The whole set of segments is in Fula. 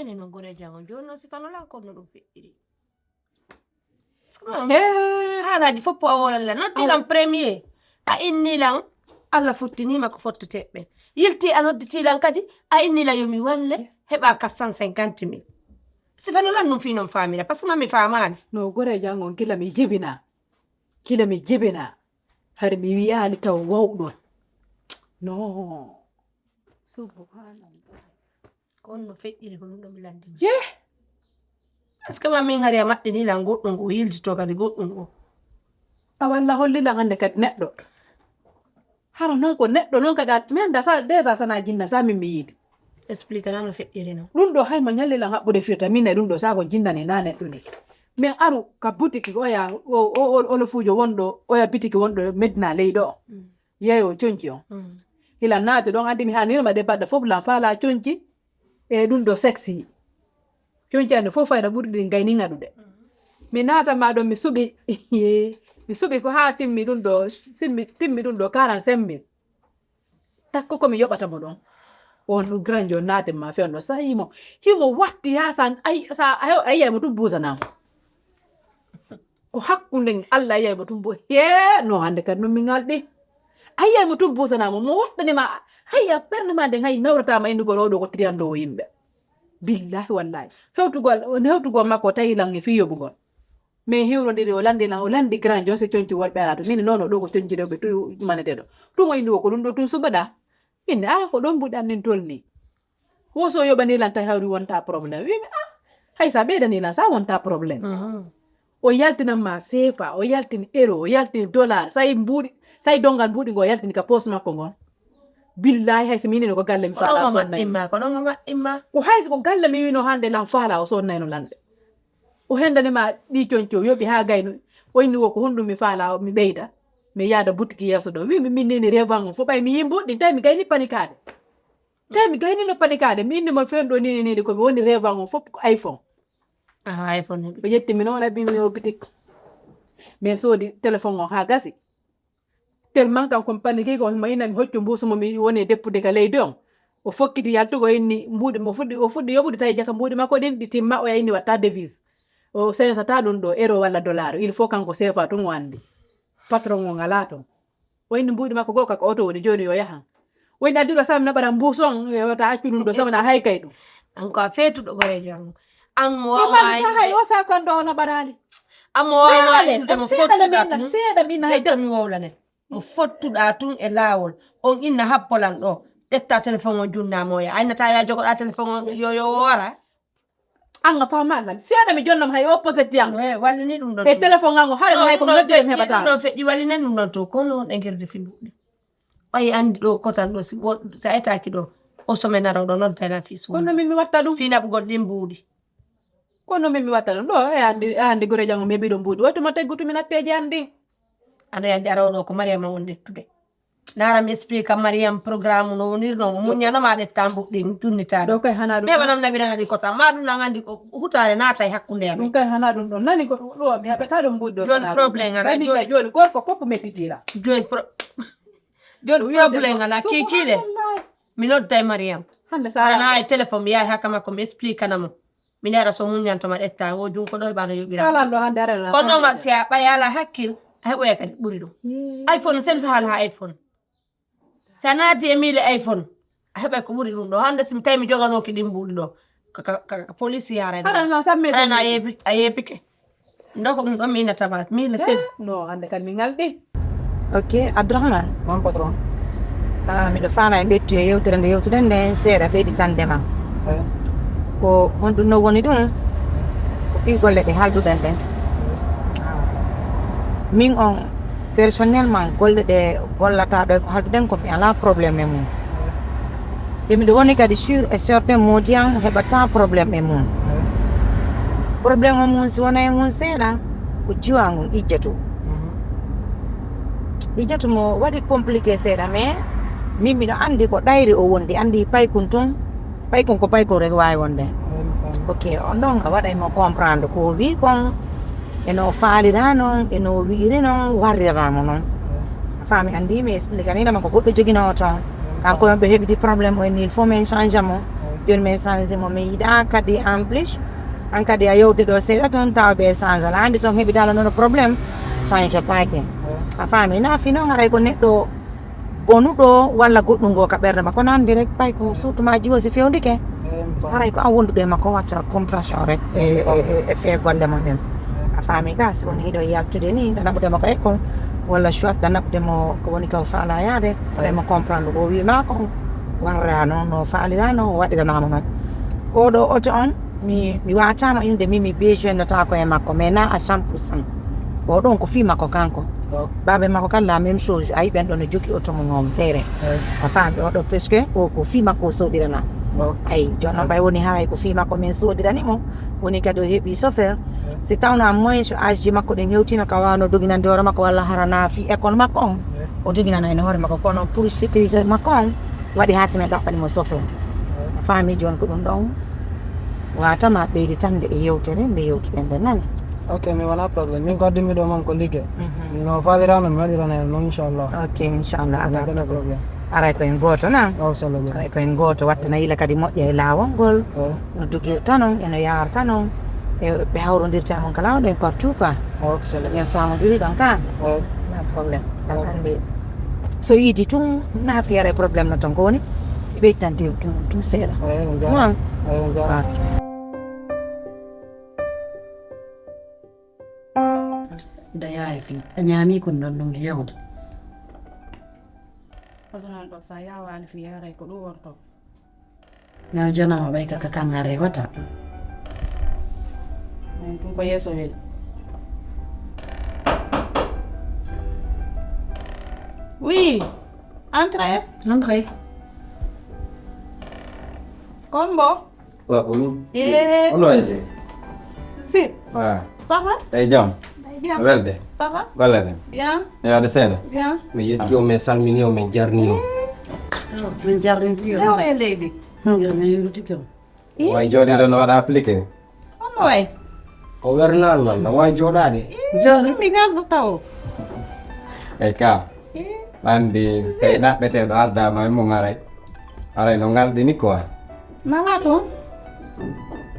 ene non gore jango jono si fanola ko no ɗum feƴƴiri haalaji foppo a wolalla noddilan premier a innilan Allah futtinima ko fotte teɓɓen yilti a nodditilan kadi a innila yomi walle heɓa 450 000 si fanolan ɗum fi non famira par ce que mami famani no gore jango kila mi jibina har mi wi'ani taw wawɗon no subhanallah ko on no feƴƴiri ko ɗum ɗo mi landi ye par ce que mamin hari a maɗɗinilan goɗɗum ngo yildito kadi goɗɗum ngo a walla hollila hande kadi neɗɗo hara noon ko neɗɗo noon kadi mi anda sa déjà sana jinna sa min mi yiidi explique na no feƴƴiri non ɗum ɗo hayma ñallilan haɓɓude firta min e ɗum ɗo sa ko jinnani na neɗɗo ni min aru ka boutique oya ono fuujo wonɗo oya bitiki wonɗo Medina leyɗo o yeeyo conci on hila naati ɗon andi mi hanirma de baɗɗo fof lan faala conci e ɗum ɗo sexy conci ande fof fayda ɓurɗi ɗi gayninga ɗuɗe mi naatama ɗon mi suɓi ko ha timmi ɗum ɗo 45 000 takko komi yoɓatamo ɗon on ɗum grand jo naatima fewno sa himo watti ha sa ayiyaymo tum buusanamo ko hakkunde Allah ayiyaymo tum no hande kadi noon mi ngalɗi ayiyaymo tum buusanamo mo wattanima hayya ɓernde ma nden hay nawratama innugol oɗo ko triandowo yimɓe billahi wallahi hewtugol makko tawilan e fi yoɓugol min hiwrodiri o landi grand jon se conci worɓe ala to min noon ɗo ko conciɗoɓe tu manete ɗo ɗum o innugo ko ɗum ɗo tun subaɗa inne ko ɗon mbuɗan nin tolni woso yoɓanilan tawi hawri wonta probléme wimi hay sa ɓeydanilan sa wonta probléme o yaltinanma CFA o yaltini euro o yaltini dollar say dongal mbuɗi ngo o yaltini ka poste makko ngon billahi hay so minino ko galle mi faala sonnayma ko hayso ko galle mi wino hande lan faala o sonnayno lande o hendanima ɗi conci o yoɓi ha gayno o inni wo ko honɗum mi faala mi ɓeyda mi yaada boutique yeeso ɗo wimi min nini revan o fo ɓay mi yimboɗɗi tawi mi gayni panikade mi inni mo fen ɗo nini komi woni revan o fof ko iPhone o yettimi noon abimi o boutique min soodi téléphone o ha gasi tellement kan komi paniki ko mo inami hoccu mbuusu mo mi woni deppude ka leydi on o fokkiti yaltugo inni mbuuɗi o fuɗɗi yoɓude tawi jaka mbuuɗi makko ɗin ɗi timma o inni watta devise o sensata ɗum ɗo euro walla dollar il faut kanko CFA tun o andi patron o ngala ton o inni mbuuɗi makko goo kaka oto woni joni yo yahan o inni addi ɗo sami naɓara mbuusu on wata accu ɗum ɗo samana hay kay ɗum an ko a feetuɗo gorejo an an mo hay o sakan ɗo o naɓarali seeɗa min haydami wowlane mo fottuɗa tun e laawol on inna happolan ɗo ƴetta téléphone o junnamoya aynata ya jogoɗa téléphone o yo wara anga famaɗam seeɗa mi jonnom hay opposite yang wallini ɗum ɗon e téléphone ango haare hay ko noddirem heɓata ɗum ɗon feƴƴi wallinani ɗum ɗon to kono on ɗegirde finduɗe ɓayi andi ɗo kotan ɗo sa etaki ɗo o somenaroɗo noddana fi suudu kono min mi watta ɗum finaɓugol ɗin mbuuɗi kono min mi watta ɗum ɗo e andi gore jango mi heɓi ɗo mbuuɗi woytoma teggutumi natteji andi aɗa yandi arawɗo ko Mariama won dettude nara mi explique kam Mariam programme no wonirno muñanoma ɗetta mbuɗɗi junnitaɗe ɗo kay hana ɗum mi heɓanam nabiranaɗi kotan ma ɗum nan andi ko hutare naata e hakkunde amen ɗum kay hana ɗum ɗon nani ko ɗo mi heɓata ɗum mbuuɗi ɗo joni probléme ngala joni gorko fof mettitira joni probléme ngala kikiɗe mi nodda e Mariam hande sarana e téléphone mi yahi hakka makko mi explique kanamo min ara so muñantoma ɗetta o junko ɗo heɓano yoɓira salan ɗo hande arana kono ma si a ɓay ala hakkil a heɓoya kadi ɓuri ɗum iPhone selfi haala ha iPhone si a naati e miile iPhone a heɓay ko ɓuri ɗum ɗo hande simi tawi mi joganoki ɗin mbuuɗi ɗo ka police yarani haɗana samme ana a yeepike ndo ko ɗum ɗon mi innatama miile sel no hande kadi mi ngalɗi ok Abdourahmane mon patron miɗo faala e ɓettu e yewtere nde yewtuɗen nde seeɗa ɓeyɗitandema ko honɗum no woni ɗum ko fi golle ɗe halduɗen ɗen min on personnellement golle ɗe gollataɗo ko halduɗen ko mi ala probléme e mum te miɗo woni kadi sûr et certain modian heɓata probléme e mum probléme o mum si wona e mum seeɗa ko jiwangol ijjatu mo waɗi compliqué seeɗa mais min miɗo andi ko ɗayri o wondi andi paykon tun paykon ko paykon rek wawi wonde ok on ɗon ka waɗaymo comprendre ko wi kon eno faalira noon eno wiiri noon warriramo noon faami andi mi explique aninama ko goɗɗo joguinowo toon kanko yon ɓe heɓidi probléme o ni il faut min change mo joni mi changé mo mi yiɗa kadi en plus an kadi a yewti ɗo seeɗa toon taw ɓe change ala andi son heeɓi dala nono probléme change paki a faami na fi noon haray ko neɗɗo bonuɗo walla goɗɗum ngo ka ɓerde makko nandi rek pay ko surtout ma jiwo si fewndike haray ko an wonduɗo e makko watta compréhension rek e fee golle mon ɗen a faami ga si woni hiɗo yaltude ni ɗa naɓudema ko école walla soit ɗa naɓudemo ko woni kaw faala yaade waɗemo comprendre ko wima ko warra noon no faalirano o waɗiranama noon oɗo oto on mi watama inde mi bejoinnata ko e makko mais na à 100% o ɗon ko fi makko kanko babe makko kala la même chose ayi ɓen ɗo no jogui auto mo ngom feere a faami oɗo presque ko fi makko o soɗirana ayi joni noon ɓay woni haray ko fi makko min soɗiranimo woni kadi o heeɓi chauffeur si tawna moins so âge ji makko ɗen hewtino ka wawno doginande hoore makko walla harana fi école makko on o joginana ene hoore makko kono pour sécuriser makko on waɗi ha simen ɗaɓɓanimo chauffeur a faami joni ko ɗum ɗon watama ɓeydi tande e yewtere nde yewtuɗen nde nani ok mi wala probléme min ko addimi ɗo man ko ligge no falirano mi waɗirana hen noon inchallah ok inchallah ala bene probléme aray koyen goto na o solo aray koyen goto wattana yila kadi moƴƴa e lawol ngol no dogirta noon eno yarata noon e ɓe hawrodirta mon kala ɗen partout quoi o solo ɓen famodiri ɗon ka na probléme tan hande so yiidi tun na fiyare probléme no ton ko woni ɓeytante tum seeɗa non da yaay fi a ñaami ko non ɗum yewde oɗon ɗo sa yawani fi yaray ko ɗum wonto ñaw jonama ɓay kaka kanga rewata ɗum ko yeeso weeli oui entrez entrez Kombo Waaw amiin. Eh. Olwayse. Sid Waaw. ça va Tey jam. bien Welde. ça va Golle de. bien Yaade seeɗa. bien mi yetti o min salmini o min jarni o min jarɗin fiyo lewre leydi min yurtike o Way jooɗiɗo no waɗa appliqué. hono way o wernani man no wawi joɗade joni mi garɗo taw Eyi ka. Andi sey ɗaɓɓeteɗo addama e mum aray. Aray no ngalɗini quoi. nala toon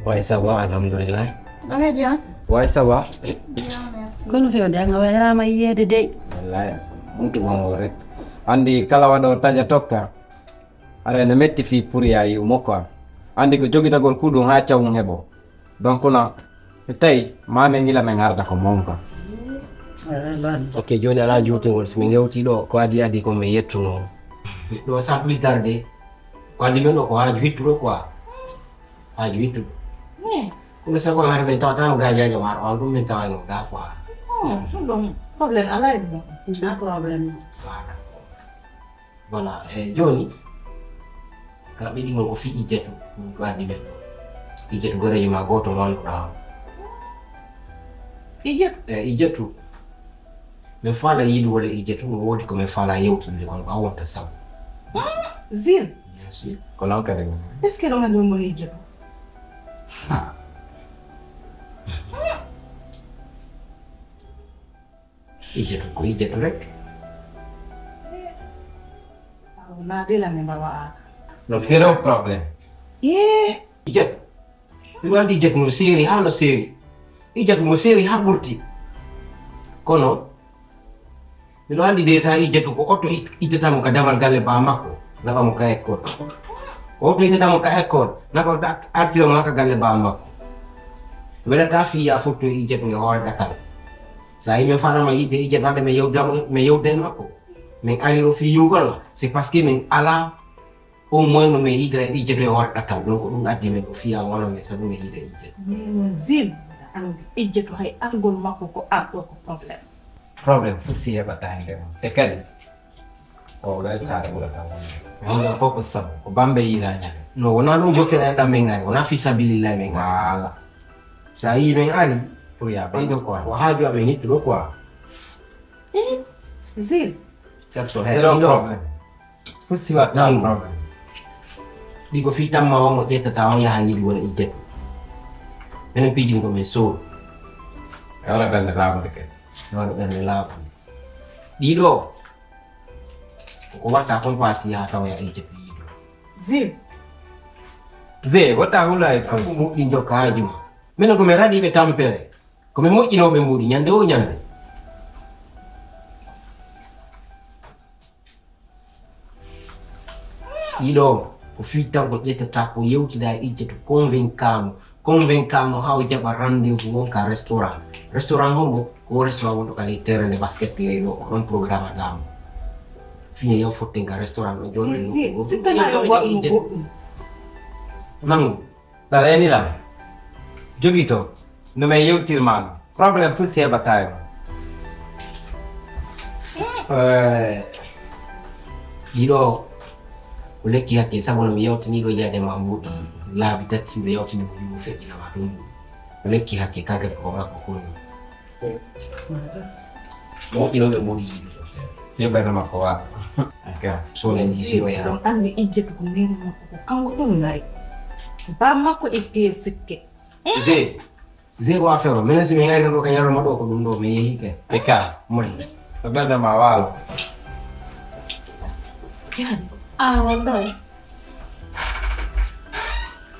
way ça va alhamdulillah ɗone dia way ça va kono fewde anga wayrama yiyede dey Wallahi. Muntu gongo rek. Andi kala waɗo taƴa tokka. Aray no metti fi pour ya yiwmo quoi. Andi ko jogitagol kuɗum ha cawum heɓo. Donc no tawi mame gila men arda ko mom quoi. ok joni ala juutegol somin hewti ɗo ko adi ko min yettuno ɗo simplitarde ko andi men ɗo ko haaju hittuɗo quoi haaju hittuɗo ɗum sago hare min tawatano gajaji maɗo on ɗum min tawano ga quoi ɗum probléme ala e ɗum na probléme voilà joni kamɓe ɗigon ko fi ijjetu ko andi men ɗo ijjetu goreji ma goto manduɗa ijet ijjetu min faala yiiduwole ijjetu no woodi ko min faala yewtude kono ɓa wonta sabu zil bien sûr Ko non kadi. est ce que ɗon andi wonmoni ijet ijjetu ko ijjetu rek na delami mbawa aka no Zero problem. ye ijjetu ɗum andi ijjetu no seeri ha no seeri ijjetu mo seeri ha ɓurti kono miɗo andi déjà ijjetu ko otto ittetamo ka damal galle ba makko naɓamo ka école ko otto ittetamo ka école naɓa artiramo haka galle ba makko weɗata fiya fotto ijjetu e hoore ɗakal sa yi min fanama yidde ijjetu hande min yewden makko min ariro fi yugol c'est parce que min ala au moins no min yidira ijjetu e hoore ɗakal ɗum ko ɗum addi min ko fiya wono min sabu min yiida ijjetu min zil andi ijjetu hay argol makko ko arɗo ko probléme Problem fusi heɓata e nder te kadi o weltare ɓurata wonde fof ko sabu ko bamɓe yirañade. no wona ɗum jokkere enɗam min ari wona fi sabilillahi min ari Voilà. sa yi min ari Pour ya ɓeydo ɓeydo quoi. ko haaju amin hittuɗo quoi zil certo Zero problem. Fusi watta Nangu. problem. ɗi ko fi tamma on o ƴettata on yaha yiɗi wona ijjetu minen pijin ko min sow E wala ɓelde laamude kadi. waɗa ɓernde laaɓa ɗiɗo ko watta kon pasi yaha tawa ya ijjetu yiiɗo zil Zee, wata hula Aku mudi njoka aju. Mena ko meradi be tampere. Ko me moƴƴi no be mudi nyande o nyande. Ido ko fitan ko ƴettata ko yewtida ijje to convaincamo ha o jaɓa rendez-vous wonka restaurant hombo ko restaurant wonɗo kadi terrain basket play ɗo ko ɗon programme adamo fiya yaw fottenga restaurant ɗo joɗi ijje nangu Dara ini lah. Jogito. No me yeutir man. Problem fu siya batayo. Iɗo ko lekki hakke sabono mi yewtiniɗo yiyade ma mbuɗi laabi tati mbiɗa yewtini mo yumo feƴƴinama ɗum ko lekki hakke kanke ko makko koni moƴƴinoɓe mbuɗi yiɗi Dia bernama Kowa. soleji siroya andi ijjetu ko nene makko ko kanko ɗum nayi ba makko itti sikke zé ko affaire o minen somi hayno ɗo ka yaroma ɗo ko ɗum ɗo mi yeehi ke Eka. moy Dia bernama Wal. wallahi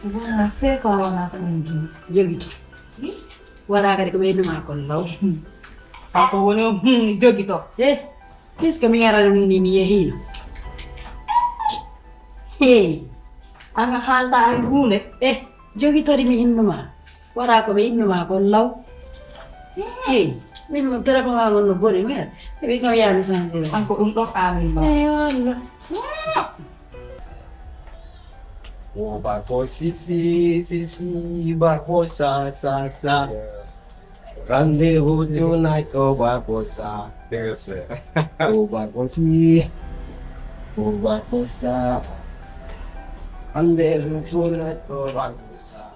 wona seko wona ko min jini Jogito. Wara kadi ko ɓeyduma kon law. ako woni jogito Puisque mi ngara ɗum ni mi yehino. anga haalda ay hunde Jogitori mi innuma. Wara ko ɓe innuma kon law. Min mo téléphone ma ngon no boɗi mer. Eɓe kam yaami changé. kanko ɗum ɗo amin ma Wallah. Oh barco si barco sa rendezvous tonight oh barco sa oh barco sa rendezvous tonight oh barco sa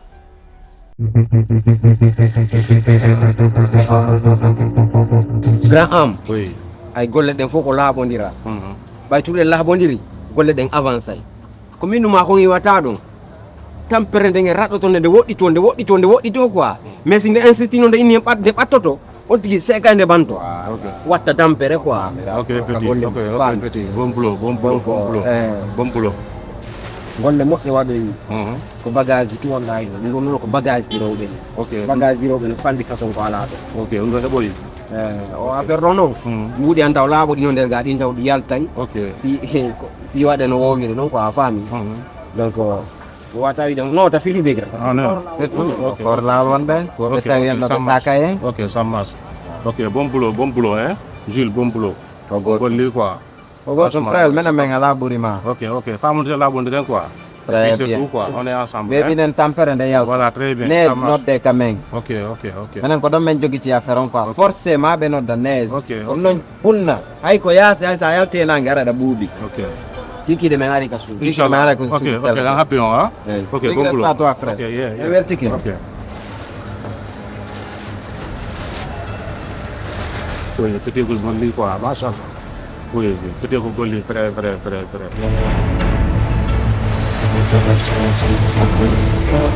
grand am Oui. ay golle ɗen fof ko laaɓodira ɓay tuɗe laaɓodiri golle ɗen avance ay ko min numa ko iwata ɗum tampere nde raɗɗoto nde woɗɗito quoi mais si nde insistino nde inni nde ɓattoto on tigi seeka nde banto watta tampere quoi Ok, petit. Bon boulot. golle moƴƴe waɗoyi ko bagage ti wonɗa ɗo ɗum ɗon noon ko bagage ɗi rewɓe ni Ok. bagage ɗi rewɓe no fandi façon ko ala ɗo Ok, on doit d'abord. o affaire ɗo noon mbuuɗi an taw laaɓoɗi no nder ga ɗin taw ɗi yaltay Ok. si waɗe no wowiri noon ko a faami donc ko wata wiide non ta fili begra Ah non. Ok. Kor lawan ben. Ko Ok, beta yang ok, no ça marche. saka yen. Ok, ça marche. Ok, bon boulot, hein. Jules, bon boulot. To go. Bon lit quoi. To go to frel mena menga la burima. Ok. Femme de la bonne quoi. Très Et c'est bien. tout quoi. On est ensemble. Baby Hein? den tampere nde yaw. Voilà, très bien. Nes Ça marche. nodde kameng. Ok. Menen ko ɗon men jogiti affaire on quoi. Forcément ɓe nodda Nes. Ok. Ɗum noon hulna. Hay ko yaasi hay sa yalti nangue araɗa ɓuuɓi. Ok. tikide men ari ka suudu Tikide men ari ka Ok, suudu ok, sella. happy on, hein? Eh. Ok, Big bon respect boulot. à toi, frère. Ok, yeah. You will take it. Ok. Oui, petit coup de lit quoi, machin. Oui, petit coup de lit, très. Oh